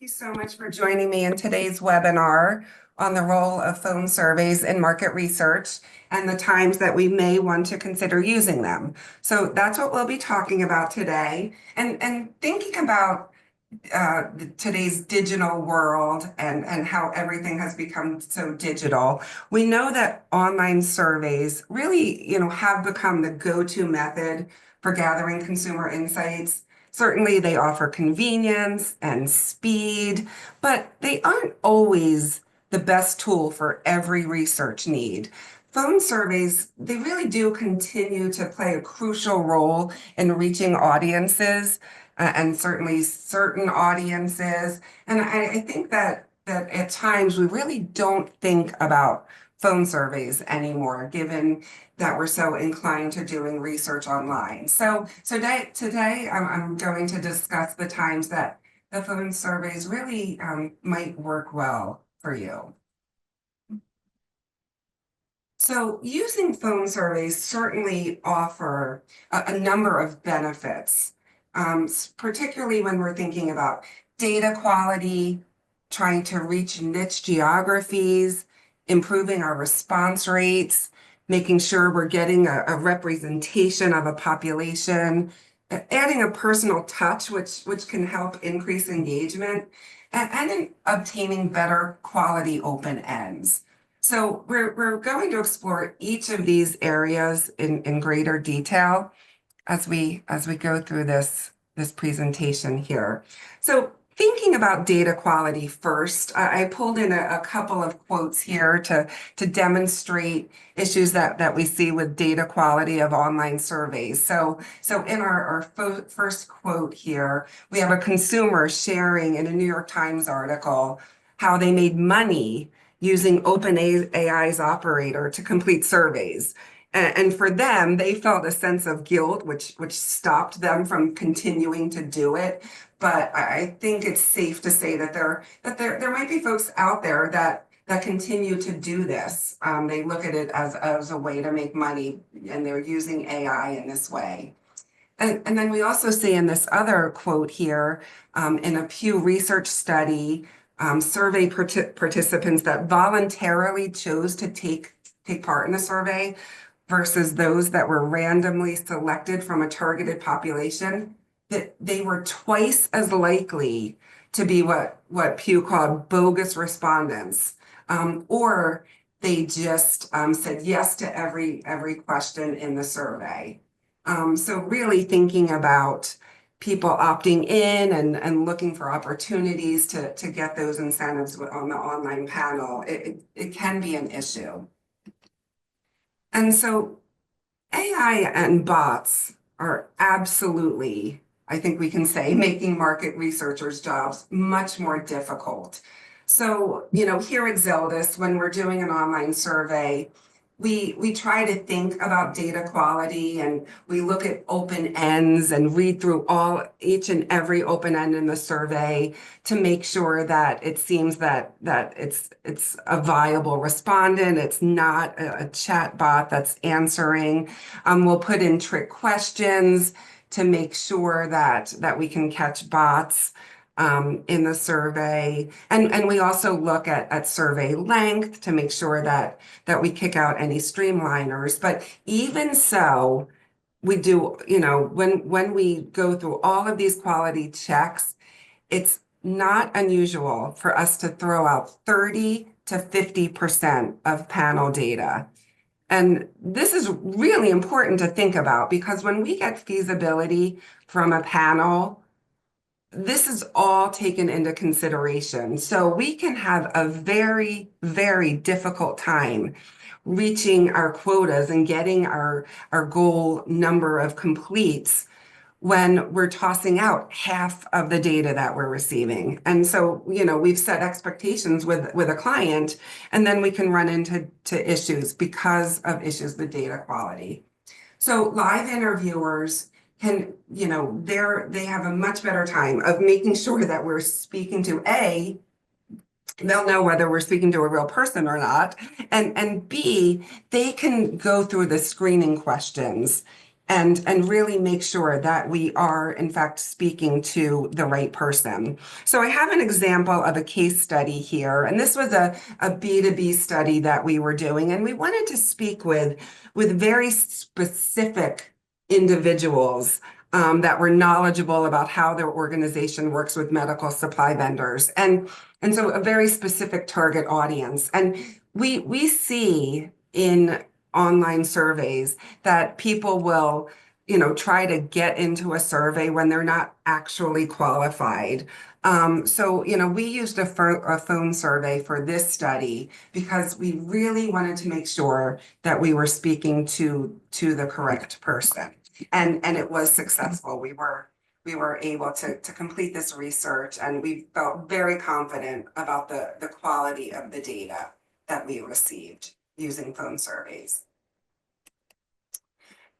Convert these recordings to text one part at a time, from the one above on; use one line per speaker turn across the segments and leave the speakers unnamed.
You so much for joining me in today's webinar on the role of phone surveys in market research and the times that we may want to consider using them. So that's what we'll be talking about today, and thinking about today's digital world and how everything has become so digital. We know that online surveys really, have become the go-to method for gathering consumer insights. Certainly, they offer convenience and speed, but they aren't always the best tool for every research need. Phone surveys, they really do continue to play a crucial role in reaching audiences, and certainly certain audiences. And I think that at times we really don't think about phone surveys anymore, given that we're so inclined to doing research online. So today I'm going to discuss the times that the phone surveys really might work well for you. So using phone surveys certainly offer a number of benefits, particularly when we're thinking about data quality, trying to reach niche geographies, improving our response rates, making sure we're getting a representation of a population, adding a personal touch, which can help increase engagement, and in obtaining better quality open ends. So we're going to explore each of these areas in greater detail as we go through this presentation here. So thinking about data quality first, I pulled in a couple of quotes here to demonstrate issues that we see with data quality of online surveys. So in our first quote here, we have a consumer sharing in a New York Times article how they made money using OpenAI's operator to complete surveys. And for them, they felt a sense of guilt, which stopped them from continuing to do it. But I think it's safe to say that there might be folks out there that continue to do this. They look at it as a way to make money, and they're using AI in this way. And then we also see in this other quote here, in a Pew Research study, survey participants that voluntarily chose to take part in the survey versus those that were randomly selected from a targeted population, that they were twice as likely to be what Pew called bogus respondents, or they just said yes to every question in the survey. So really thinking about people opting in and looking for opportunities to get those incentives on the online panel, it can be an issue. And so AI and bots are absolutely, I think we can say, making market researchers' jobs much more difficult. So, here at Zeldis, when we're doing an online survey, we try to think about data quality, and we look at open ends and read through each and every open end in the survey to make sure that it seems that it's a viable respondent. It's not a chat bot that's answering. We'll put in trick questions to make sure that we can catch bots in the survey. And we also look at survey length to make sure that we kick out any streamliners. But even so, we do, when we go through all of these quality checks, it's not unusual for us to throw out 30 to 50% of panel data. And this is really important to think about, because when we get feasibility from a panel, this is all taken into consideration. So we can have a very, very difficult time reaching our quotas and getting our goal number of completes when we're tossing out half of the data that we're receiving. And so, we've set expectations with a client, and then we can run into issues because of issues with data quality. So live interviewers can, they have a much better time of making sure that we're speaking to they'll know whether we're speaking to a real person or not, and B, they can go through the screening questions and really make sure that we are, in fact, speaking to the right person. So I have an example of a case study here, and this was a B2B study that we were doing, and we wanted to speak with very specific individuals that were knowledgeable about how their organization works with medical supply vendors, and so a very specific target audience. And we see in online surveys that people will, try to get into a survey when they're not actually qualified. So, we used a phone survey for this study because we really wanted to make sure that we were speaking to the correct person. And it was successful. We were able to complete this research, and we felt very confident about the quality of the data that we received using phone surveys.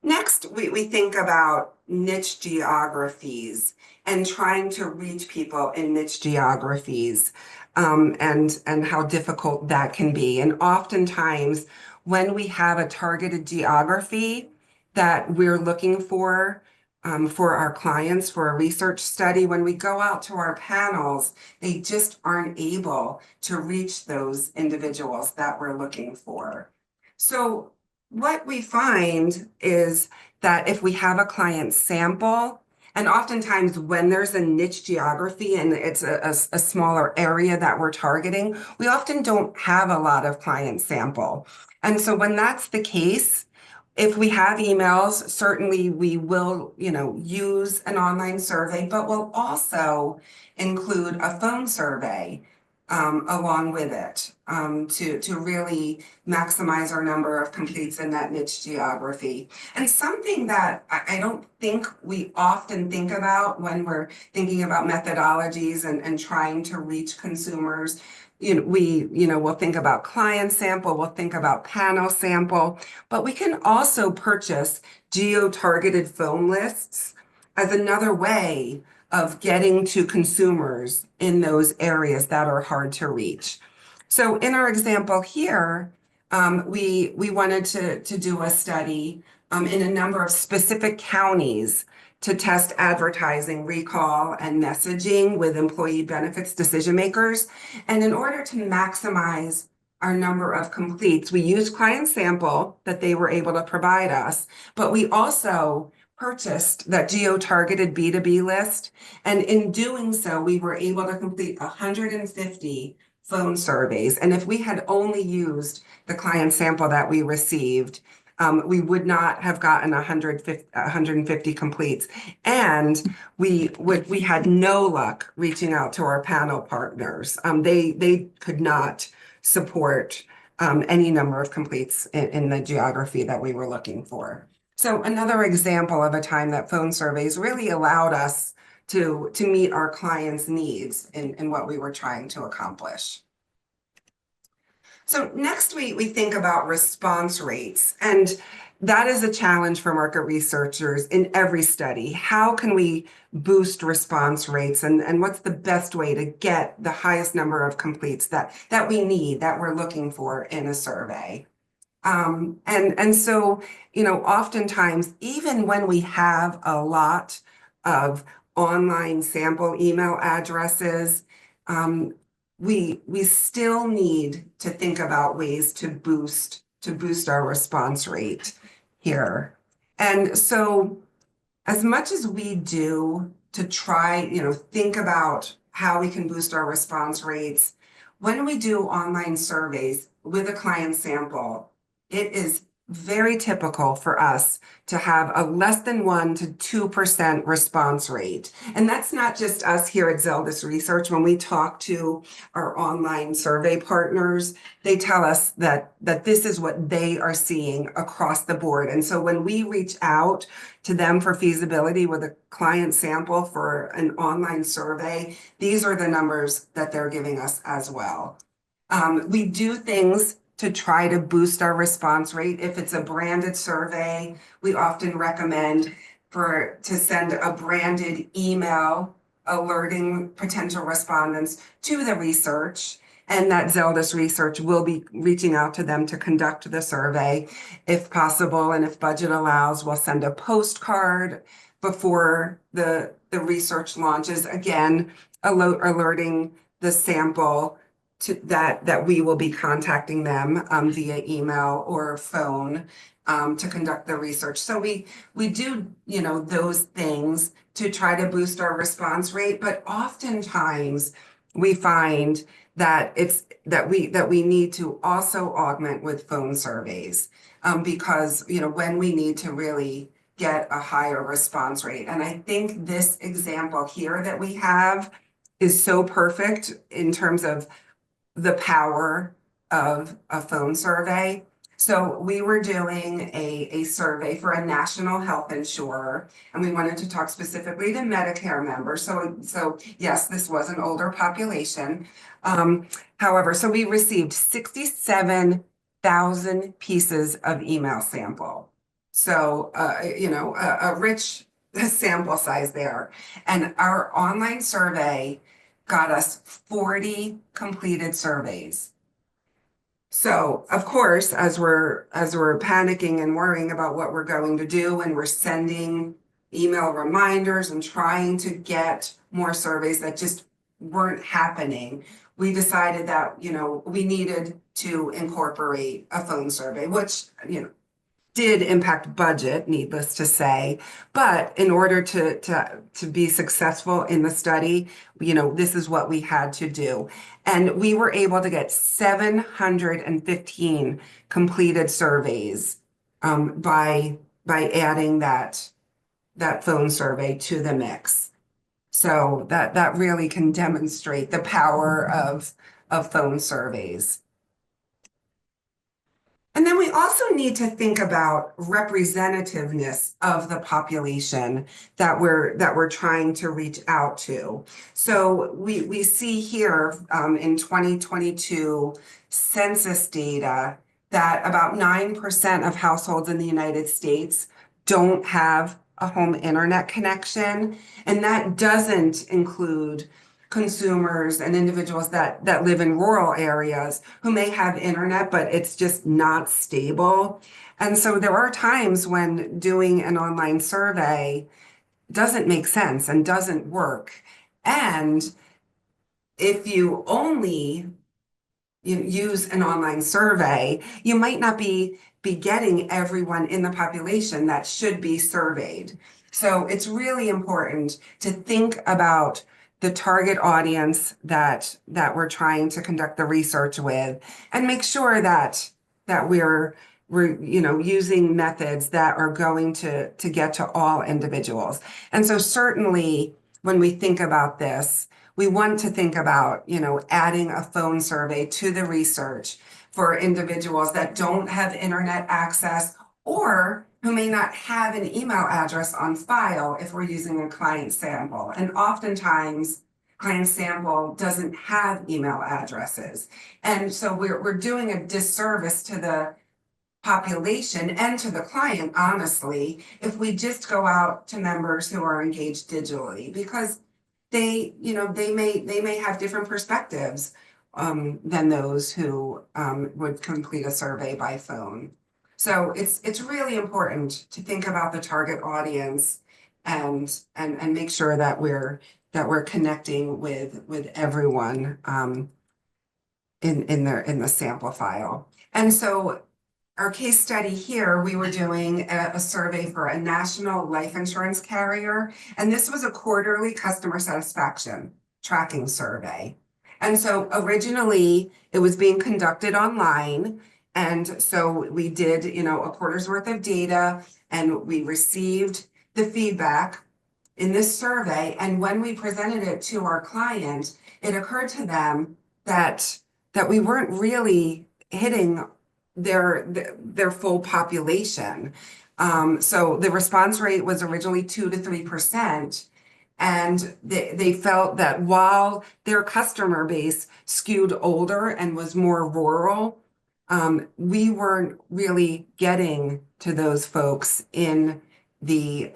Next, we think about niche geographies and trying to reach people in niche geographies, and how difficult that can be. And oftentimes, when we have a targeted geography that we're looking for our clients for a research study, when we go out to our panels, they just aren't able to reach those individuals that we're looking for. So what we find is that if we have a client sample, and oftentimes when there's a niche geography and it's a smaller area that we're targeting, we often don't have a lot of client sample. And so when that's the case, if we have emails, certainly we will, use an online survey, but we'll also include a phone survey along with it to really maximize our number of completes in that niche geography. And something that I don't think we often think about when we're thinking about methodologies and trying to reach consumers, we'll think about client sample, we'll think about panel sample, but we can also purchase geo-targeted phone lists as another way of getting to consumers in those areas that are hard to reach. So in our example here, we wanted to do a study in a number of specific counties to test advertising, recall, and messaging with employee benefits decision makers. And in order to maximize our number of completes, we used client sample that they were able to provide us, but we also purchased that geo-targeted B2B list. And in doing so, we were able to complete 150 phone surveys. And if we had only used the client sample that we received, we would not have gotten 150 completes. And we had no luck reaching out to our panel partners. They could not support any number of completes in the geography that we were looking for. So another example of a time that phone surveys really allowed us to meet our clients' needs in what we were trying to accomplish. So next we think about response rates, and that is a challenge for market researchers in every study. How can we boost response rates, and what's the best way to get the highest number of completes that we need, that we're looking for in a survey? And so, oftentimes, even when we have a lot of online sample email addresses, we still need to think about ways to boost our response rate here. And so as much as we do to try, think about how we can boost our response rates, when we do online surveys with a client sample, it is very typical for us to have a less than 1% to 2% response rate. And that's not just us here at Zeldis Research. When we talk to our online survey partners, they tell us that this is what they are seeing across the board. And so when we reach out to them for feasibility with a client sample for an online survey, these are the numbers that they're giving us as well. We do things to try to boost our response rate. If it's a branded survey, we often recommend to send a branded email alerting potential respondents to the research. and that Zeldis Research will be reaching out to them to conduct the survey if possible. And if budget allows, we'll send a postcard before the research launches, again, alerting the sample to that we will be contacting them via email or phone to conduct the research. So we do, those things to try to boost our response rate, but oftentimes we find that we need to also augment with phone surveys because when we need to really get a higher response rate. And I think this example here that we have is so perfect in terms of the power of a phone survey. So we were doing a survey for a national health insurer, and we wanted to talk specifically to Medicare members. So yes, this was an older population. However, so we received 67,000 pieces of email sample. So, a rich sample size there. And our online survey got us 40 completed surveys. So, of course, as we're panicking and worrying about what we're going to do, and we're sending email reminders and trying to get more surveys that just weren't happening, we decided that, we needed to incorporate a phone survey, which, did impact budget, needless to say. But in order to be successful in the study, this is what we had to do. And we were able to get 715 completed surveys by adding that phone survey to the mix. So that really can demonstrate the power of phone surveys. And then we also need to think about representativeness of the population that we're trying to reach out to. So we see here in 2022 census data that about 9% of households in the United States don't have a home internet connection, and that doesn't include consumers and individuals that live in rural areas who may have internet, but it's just not stable. And so there are times when doing an online survey doesn't make sense and doesn't work. And if you only use an online survey, you might not be getting everyone in the population that should be surveyed. So it's really important to think about the target audience that we're trying to conduct the research with, and make sure that we're using methods that are going to get to all individuals. And so certainly when we think about this, we want to think about adding a phone survey to the research for individuals that don't have internet access, or who may not have an email address on file if we're using a client sample. And oftentimes, client sample doesn't have email addresses. And so we're doing a disservice to the population and to the client, honestly, if we just go out to members who are engaged digitally, because they may have different perspectives than those who would complete a survey by phone. So it's really important to think about the target audience and make sure that we're connecting with everyone in the sample file. And so our case study here, we were doing a survey for a national life insurance carrier, and this was a quarterly customer satisfaction tracking survey. And so originally it was being conducted online. And so we did, a quarter's worth of data, and we received the feedback in this survey. And when we presented it to our client, it occurred to them that we weren't really hitting their full population. So the response rate was originally 2 to 3%. And they felt that while their customer base skewed older and was more rural, we weren't really getting to those folks in the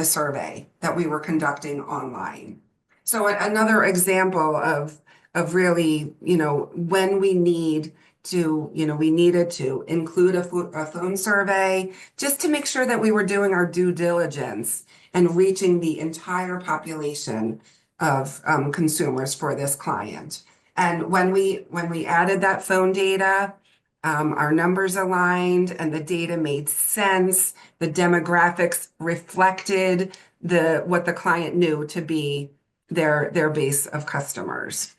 survey that we were conducting online. So another example of of really, when we need to, we needed to include a phone survey just to make sure that we were doing our due diligence and reaching the entire population of consumers for this client. And when we added that phone data, our numbers aligned and the data made sense. The demographics reflected what the client knew to be their base of customers.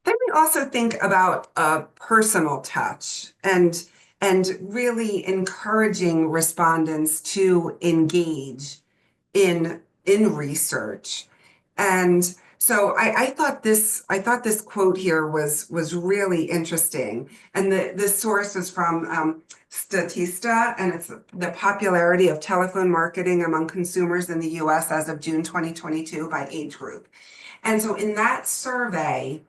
Then we also think about a personal touch and really encouraging respondents to engage in research. And so I thought this quote here was really interesting. And the source is from Statista, and it's the popularity of telephone marketing among consumers in the US as of June 2022 by age group. And so in that survey,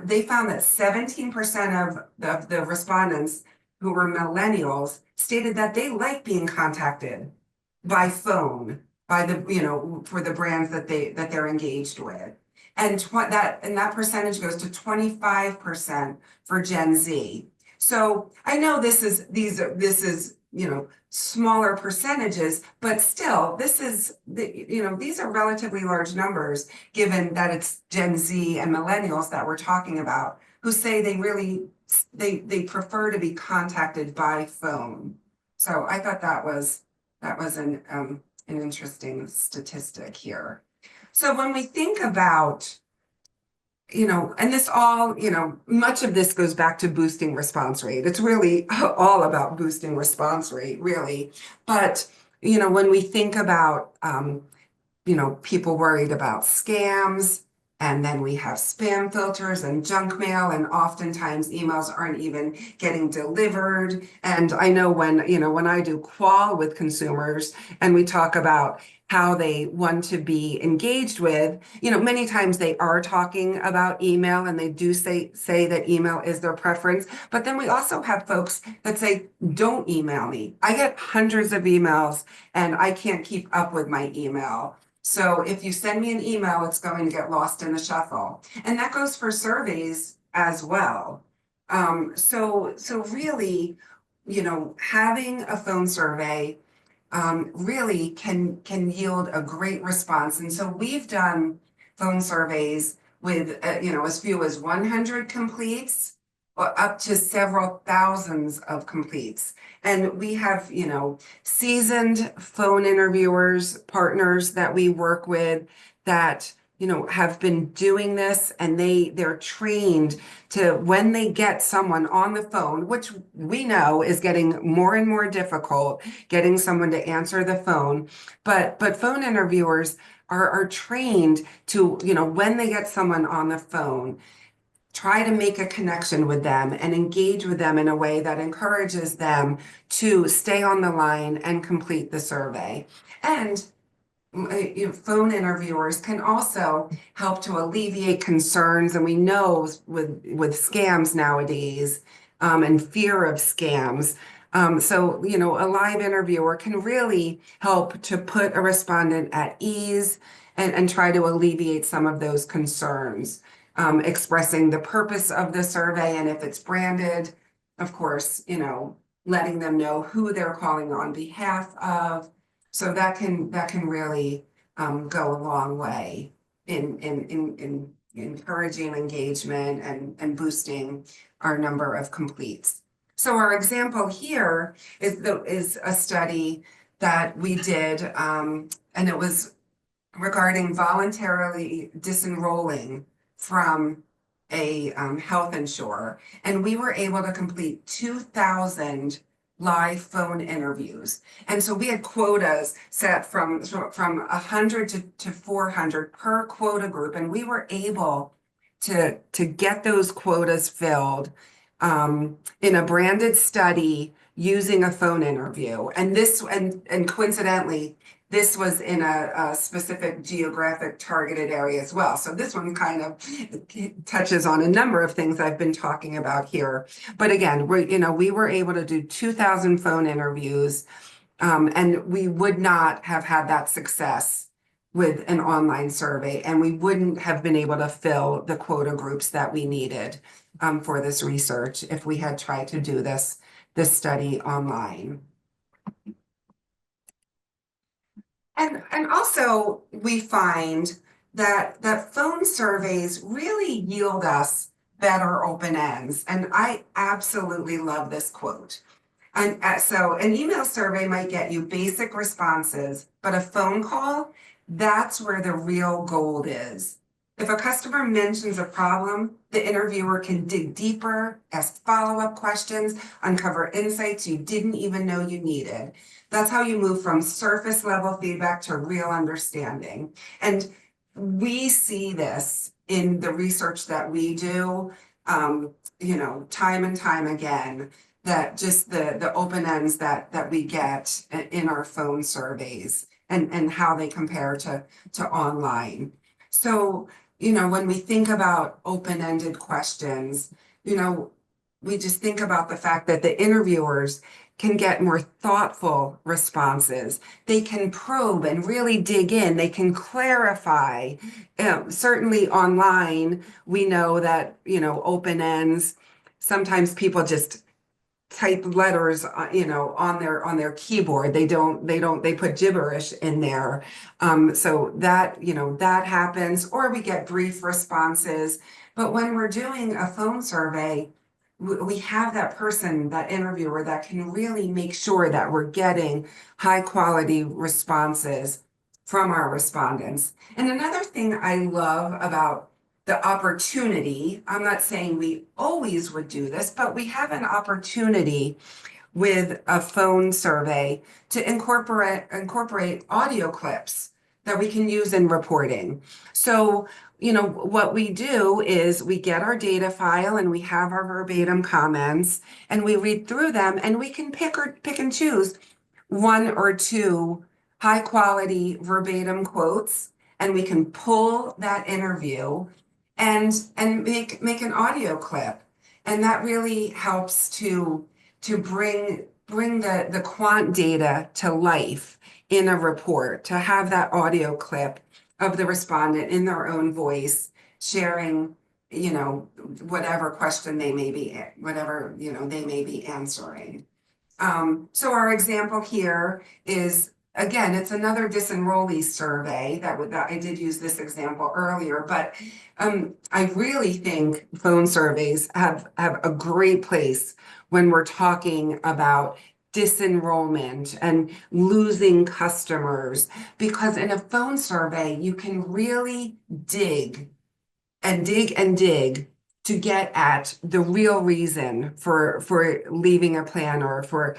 they found that 17% of the respondents who were millennials stated that they like being contacted by phone, by for the brands that they're engaged with. And that percentage goes to 25% for Gen Z. So I know this is smaller percentages, but still these are relatively large numbers given that it's Gen Z and millennials that we're talking about who say they prefer to be contacted by phone. So I thought that was an interesting statistic here. So when we think about, and this all, much of this goes back to boosting response rate. It's really all about boosting response rate, really. But, when we think about, people worried about scams, and then we have spam filters and junk mail, and oftentimes emails aren't even getting delivered. And I know when I do qual with consumers and we talk about how they want to be engaged with, many times they are talking about email and they do say that email is their preference. But then we also have folks that say, don't email me. I get hundreds of emails and I can't keep up with my email. So if you send me an email, it's going to get lost in the shuffle. And that goes for surveys as well. So really, having a phone survey really can yield a great response. And so we've done phone surveys with, as few as 100 completes or up to several thousands of completes. And we have, seasoned phone interviewers, partners that we work with that, have been doing this, and they're trained to, when they get someone on the phone, which we know is getting more and more difficult, getting someone to answer the phone. But phone interviewers are trained to, when they get someone on the phone, try to make a connection with them and engage with them in a way that encourages them to stay on the line and complete the survey. And phone interviewers can also help to alleviate concerns. And we know with scams nowadays and fear of scams. So, a live interviewer can really help to put a respondent at ease and try to alleviate some of those concerns. Expressing the purpose of the survey, and if it's branded, of course, letting them know who they're calling on behalf of. So that can really go a long way in encouraging engagement and boosting our number of completes. So our example here is a study that we did, and it was regarding voluntarily disenrolling from a health insurer, and we were able to complete 2,000 live phone interviews. And so we had quotas set from 100 to 400 per quota group, and we were able to get those quotas filled in a branded study using a phone interview. And coincidentally, this was in a specific geographic targeted area as well. So this one kind of touches on a number of things I've been talking about here. But again, we were able to do 2,000 phone interviews, and we would not have had that success with an online survey, and we wouldn't have been able to fill the quota groups that we needed for this research if we had tried to do this study online. And also we find that phone surveys really yield us better open ends. And I absolutely love this quote. And so an email survey might get you basic responses, but a phone call, that's where the real gold is. If a customer mentions a problem, the interviewer can dig deeper, ask follow-up questions, uncover insights you didn't even know you needed. That's how you move from surface level feedback to real understanding. And we see this in the research that we do, time and time again, that just the open ends that we get in our phone surveys and how they compare to online. So, when we think about open-ended questions, we just think about the fact that the interviewers can get more thoughtful responses. They can probe and really dig in. They can clarify. Certainly online, we know that, open ends, sometimes people just type letters, on their keyboard. They put gibberish in there. So that happens, or we get brief responses. But when we're doing a phone survey, we have that person, that interviewer, that can really make sure that we're getting high quality responses from our respondents. And another thing I love about the opportunity, I'm not saying we always would do this, but we have an opportunity with a phone survey to incorporate audio clips that we can use in reporting. So, what we do is we get our data file and we have our verbatim comments and we read through them, and we can pick and choose one or two high quality verbatim quotes, and we can pull that interview and make an audio clip. And that really helps to bring the quant data to life in a report, to have that audio clip of the respondent in their own voice sharing, whatever question they may be answering. So our example here is, again, it's another disenrollee survey that I did use this example earlier, but I really think phone surveys have a great place when we're talking about disenrollment and losing customers, because in a phone survey, you can really dig and dig and dig to get at the real reason for leaving a plan or for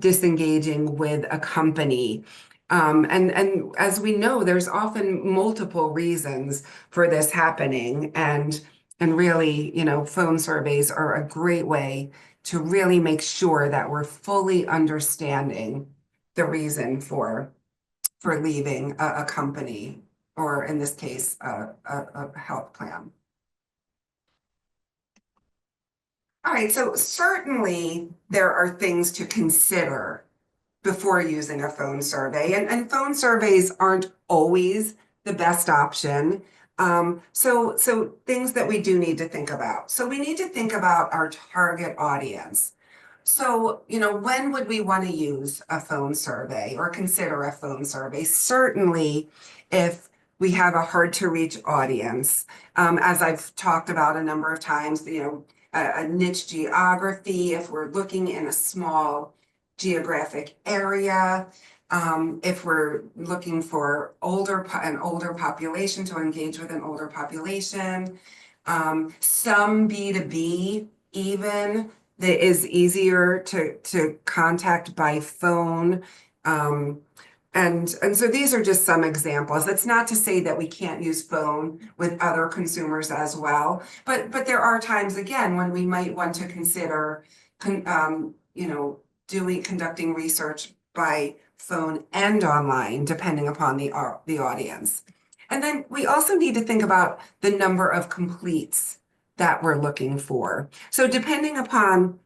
disengaging with a company. And as we know, there's often multiple reasons for this happening. And really, phone surveys are a great way to really make sure that we're fully understanding the reason for leaving a company, or in this case, a health plan. All right, so certainly there are things to consider before using a phone survey, and phone surveys aren't always the best option. So things that we do need to think about. So we need to think about our target audience. So, when would we want to use a phone survey or consider a phone survey? Certainly, if we have a hard to reach audience, as I've talked about a number of times, a niche geography, if we're looking in a small geographic area, if we're looking for an older population, to engage with an older population, some B2B even that is easier to contact by phone. And so these are just some examples. That's not to say that we can't use phone with other consumers as well, but there are times, again, when we might want to consider conducting research by phone and online, depending upon the audience. And then we also need to think about the number of completes that we're looking for. So depending upon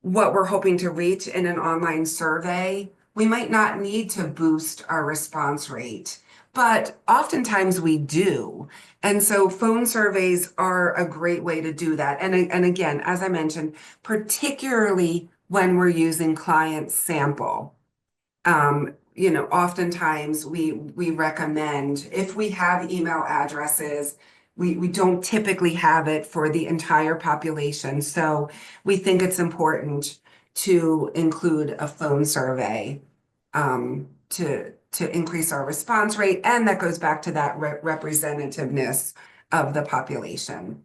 what we're hoping to reach in an online survey, we might not need to boost our response rate. but oftentimes we do. And so phone surveys are a great way to do that. And again, as I mentioned, particularly when we're using client sample. Oftentimes we recommend if we have email addresses, we don't typically have it for the entire population. So we think it's important to include a phone survey to increase our response rate, and that goes back to that representativeness of the population.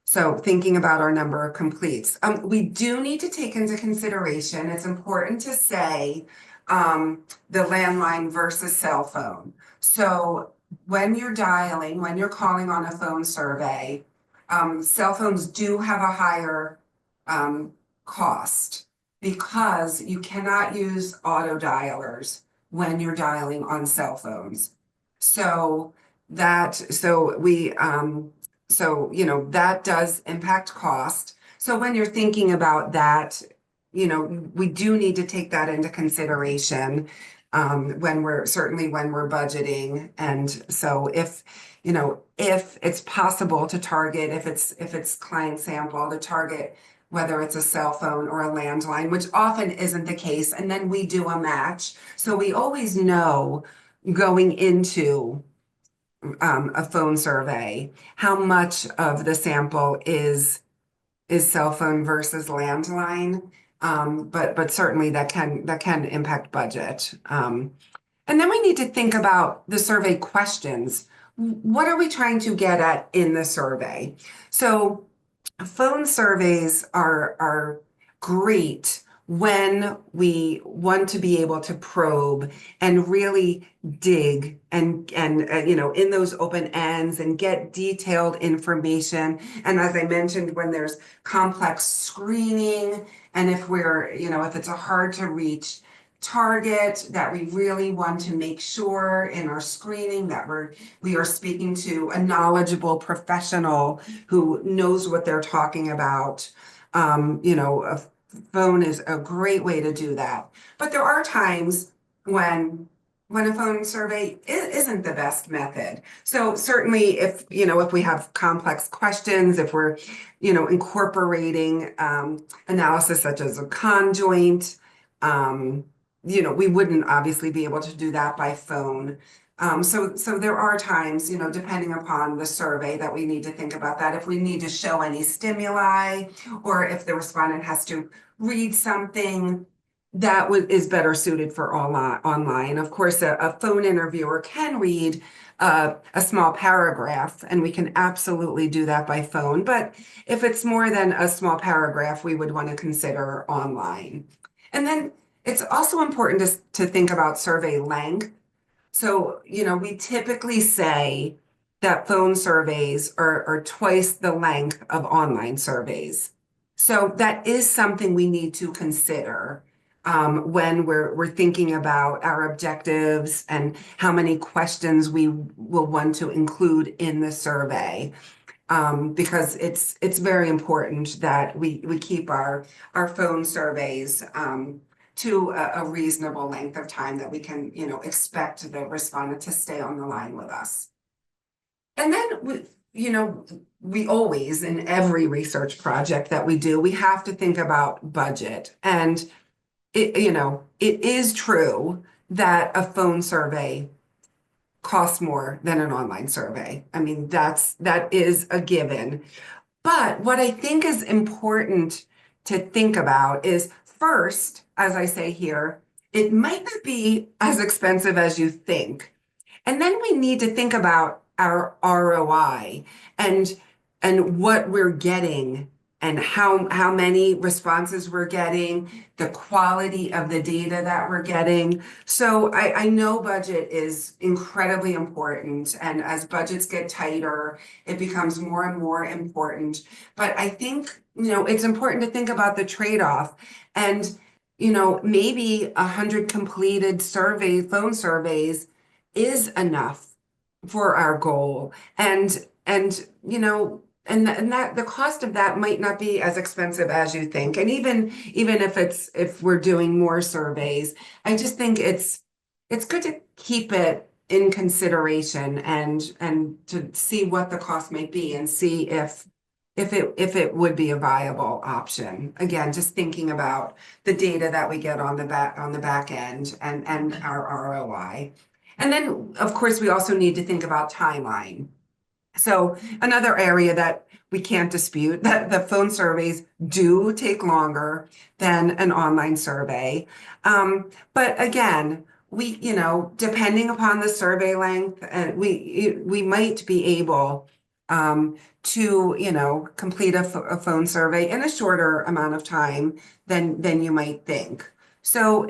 So thinking about our number of completes, we do need to take into consideration, it's important to say the landline versus cell phone. So when you're dialing, when you're calling on a phone survey, cell phones do have a higher cost because you cannot use auto dialers when you're dialing on cell phones. So that does impact cost. So when you're thinking about that, we do need to take that into consideration when we're budgeting. And so if it's possible to target, if it's client sample, to target whether it's a cell phone or a landline, which often isn't the case, and then we do a match. So we always know going into a phone survey, how much of the sample is cell phone versus landline. But certainly that can impact budget. And then we need to think about the survey questions. What are we trying to get at in the survey? So phone surveys are great when we want to be able to probe and really dig and in those open ends and get detailed information. And as I mentioned, when there's complex screening, and if it's a hard to reach target, that we really want to make sure in our screening that we are speaking to a knowledgeable professional who knows what they're talking about. A phone is a great way to do that. But there are times when a phone survey isn't the best method. So certainly if we have complex questions, if we're, incorporating analysis such as a conjoint, we wouldn't obviously be able to do that by phone. So there are times, depending upon the survey, that we need to think about that. If we need to show any stimuli, or if the respondent has to read something, that is better suited for online. Of course, a phone interviewer can read a small paragraph, and we can absolutely do that by phone. But if it's more than a small paragraph, we would want to consider online. And then it's also important to think about survey length. So, we typically say that phone surveys are twice the length of online surveys. So that is something we need to consider when we're thinking about our objectives and how many questions we will want to include in the survey. Because it's very important that we keep our phone surveys to a reasonable length of time that we can, expect the respondent to stay on the line with us. And then we always, in every research project that we do, we have to think about budget. And it is true that a phone survey costs more than an online survey. I mean, that is a given. But what I think is important to think about is, first, as I say here, it might not be as expensive as you think. And then we need to think about our ROI and what we're getting and how many responses we're getting, the quality of the data that we're getting. So I know budget is incredibly important, and as budgets get tighter, it becomes more and more important. But I think, it's important to think about the trade-off. And, maybe 100 completed phone surveys is enough for our goal. And that the cost of that might not be as expensive as you think. And even if we're doing more surveys, I just think it's good to keep it in consideration and to see what the cost might be and see if it would be a viable option. Again, just thinking about the data that we get on the back end and our ROI. And then, of course, we also need to think about timeline. So another area that we can't dispute that the phone surveys do take longer than an online survey. But again, depending upon the survey length, we might be able to, complete a phone survey in a shorter amount of time than you might think. So,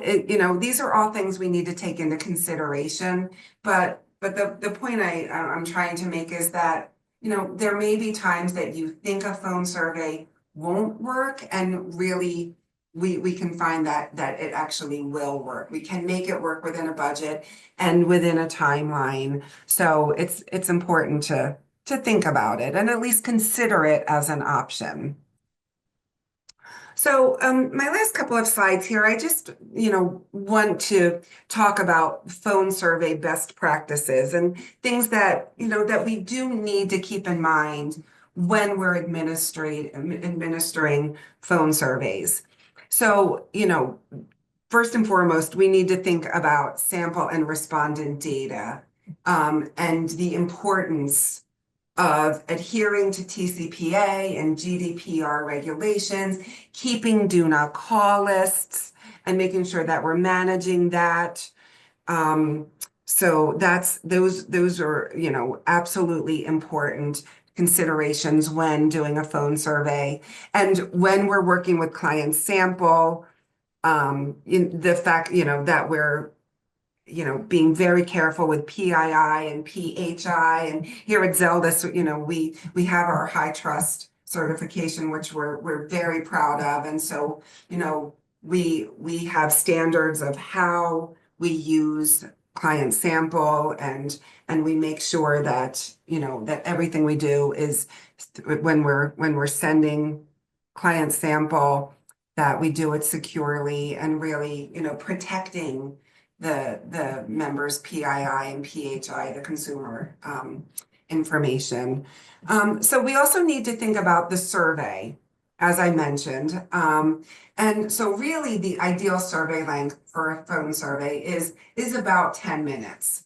these are all things we need to take into consideration. But the point I'm trying to make is that, there may be times that you think a phone survey won't work, and really we can find that it actually will work. We can make it work within a budget and within a timeline. So it's important to think about it and at least consider it as an option. So my last couple of slides here, I just, want to talk about phone survey best practices and things that, that we do need to keep in mind when we're administering phone surveys. So, first and foremost, we need to think about sample and respondent data and the importance of adhering to TCPA and GDPR regulations, keeping do not call lists, and making sure that we're managing that. So those are, absolutely important considerations when doing a phone survey. And when we're working with client sample, in the fact, that we're being very careful with PII and PHI. And here at Zeldis, we have our high trust certification, which we're very proud of. And so, we have standards of how we use client sample, and we make sure that, that everything we do is when we're sending client sample, that we do it securely and really, protecting the members' PII and PHI, the consumer information. So we also need to think about the survey, as I mentioned. And so really the ideal survey length for a phone survey is about 10 minutes.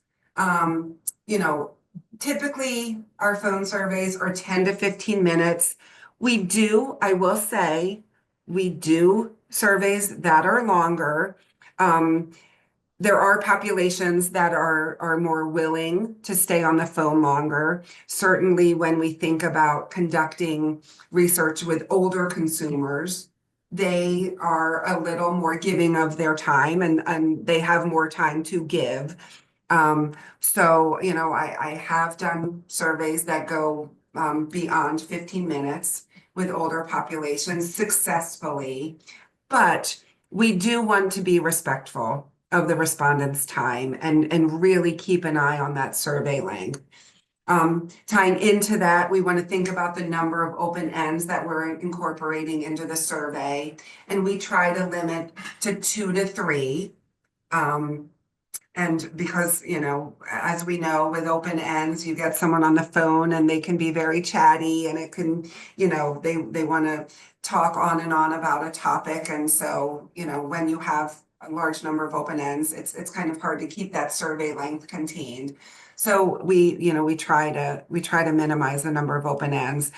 Typically our phone surveys are 10 to 15 minutes. I will say, we do surveys that are longer. There are populations that are more willing to stay on the phone longer. Certainly when we think about conducting research with older consumers, they are a little more giving of their time, and they have more time to give. So, I have done surveys that go beyond 15 minutes with older populations successfully, but we do want to be respectful of the respondents' time and really keep an eye on that survey length. Tying into that, we want to think about the number of open ends that we're incorporating into the survey, and we try to limit to 2 to 3. And because, as we know, with open ends, you get someone on the phone and they can be very chatty, and it can, they want to talk on and on about a topic. And so, when you have a large number of open ends, it's kind of hard to keep that survey length contained. So we try to minimize the number of open ends,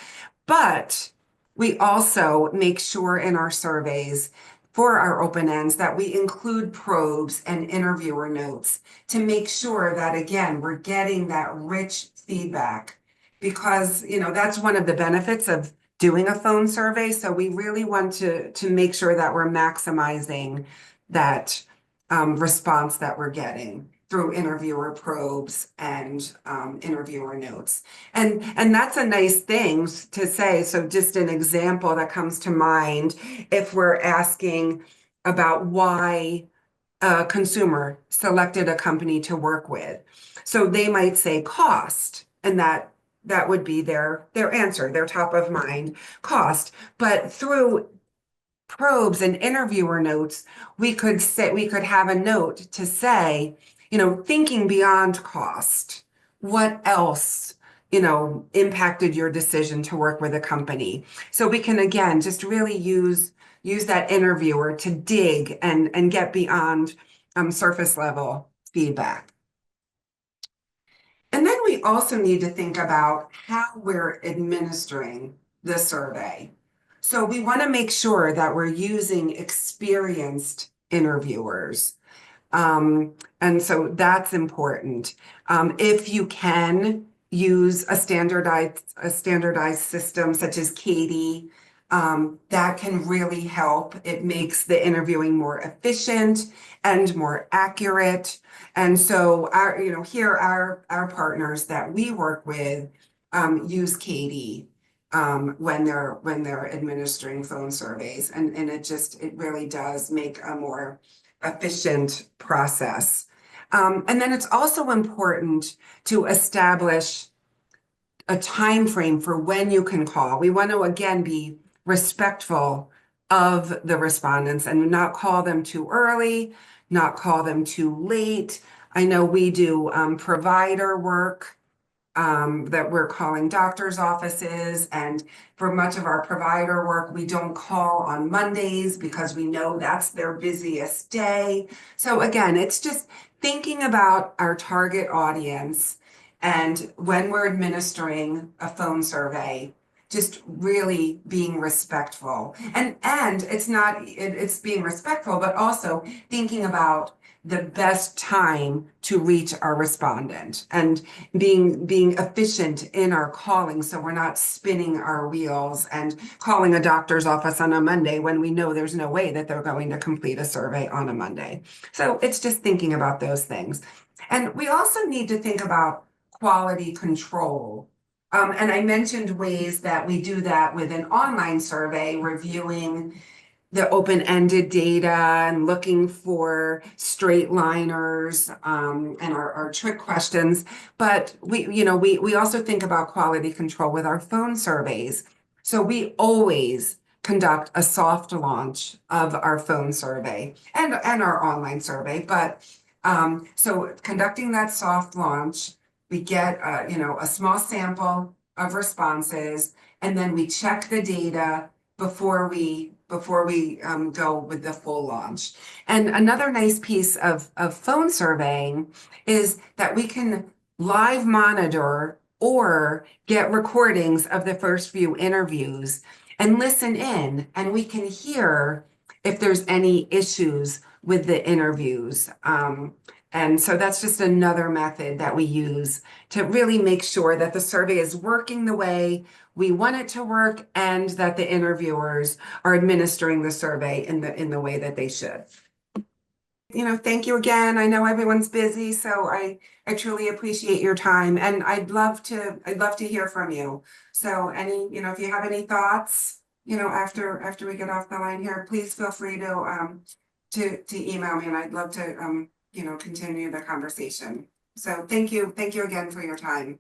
but we also make sure in our surveys for our open ends that we include probes and interviewer notes to make sure that, again, we're getting that rich feedback, because, that's one of the benefits of doing a phone survey. So we really want to make sure that we're maximizing that response that we're getting through interviewer probes and interviewer notes. And that's a nice thing to say. So just an example that comes to mind, if we're asking about why a consumer selected a company to work with. So they might say cost, and that would be their answer, their top of mind cost. But through probes and interviewer notes, we could have a note to say, thinking beyond cost, what else, impacted your decision to work with a company? So we can, again, just really use that interviewer to dig and get beyond surface level feedback. And then we also need to think about how we're administering the survey. So we want to make sure that we're using experienced interviewers. And so that's important. If you can use a standardized system such as Katie, that can really help. It makes the interviewing more efficient and more accurate. And so our partners that we work with use Katie when they're administering phone surveys, and it really does make a more efficient process. And then it's also important to establish a time frame for when you can call. We want to again be respectful of the respondents and not call them too early, not call them too late. I know we do provider work that we're calling doctors' offices. And for much of our provider work, we don't call on Mondays because we know that's their busiest day. So again, it's just thinking about our target audience and when we're administering a phone survey, just really being respectful. And it's being respectful, but also thinking about the best time to reach our respondent and being efficient in our calling, so we're not spinning our wheels and calling a doctor's office on a Monday when we know there's no way that they're going to complete a survey on a Monday. So it's just thinking about those things. And we also need to think about quality control. And I mentioned ways that we do that with an online survey, reviewing the open-ended data and looking for straight liners and our trick questions. But we also think about quality control with our phone surveys. So we always conduct a soft launch of our phone survey and our online survey. But so conducting that soft launch, we get a small sample of responses, and then we check the data before we go with the full launch. And another nice piece of phone surveying is that we can live monitor or get recordings of the first few interviews and listen in, and we can hear if there's any issues with the interviews. And so that's just another method that we use to really make sure that the survey is working the way we want it to work and that the interviewers are administering the survey in the way that they should. Thank you again. I know everyone's busy, so I truly appreciate your time, and I'd love to hear from you. So if you have any thoughts, after we get off the line here, please feel free to email me, and I'd love to continue the conversation. So thank you again for your time.